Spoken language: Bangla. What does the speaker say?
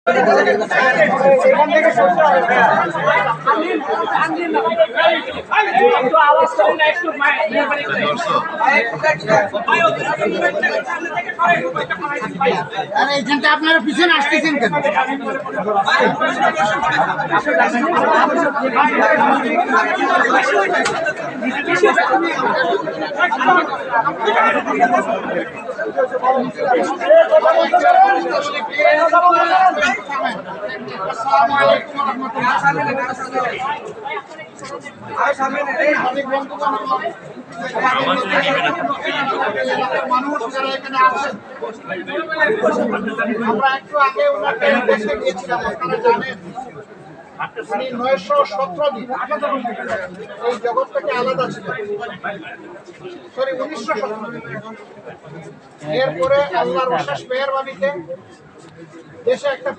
এখান থেকে সরতে হবে একটু আওয়াজ করেন না, একটু এইখানটা আপনারা পিছনে আসতেছেন কেন? মানুষ যারা এখানে আছেন, আমরা একটু আগে ওনাকে দেশে গিয়েছিলাম, আপনারা জানেন উনি 917 দিন এই জগৎ থেকে আলাদা ছিলেন, সরি 1917। এরপরে আল্লাহর অশেষ মেহেরবানিতে দেশে একটা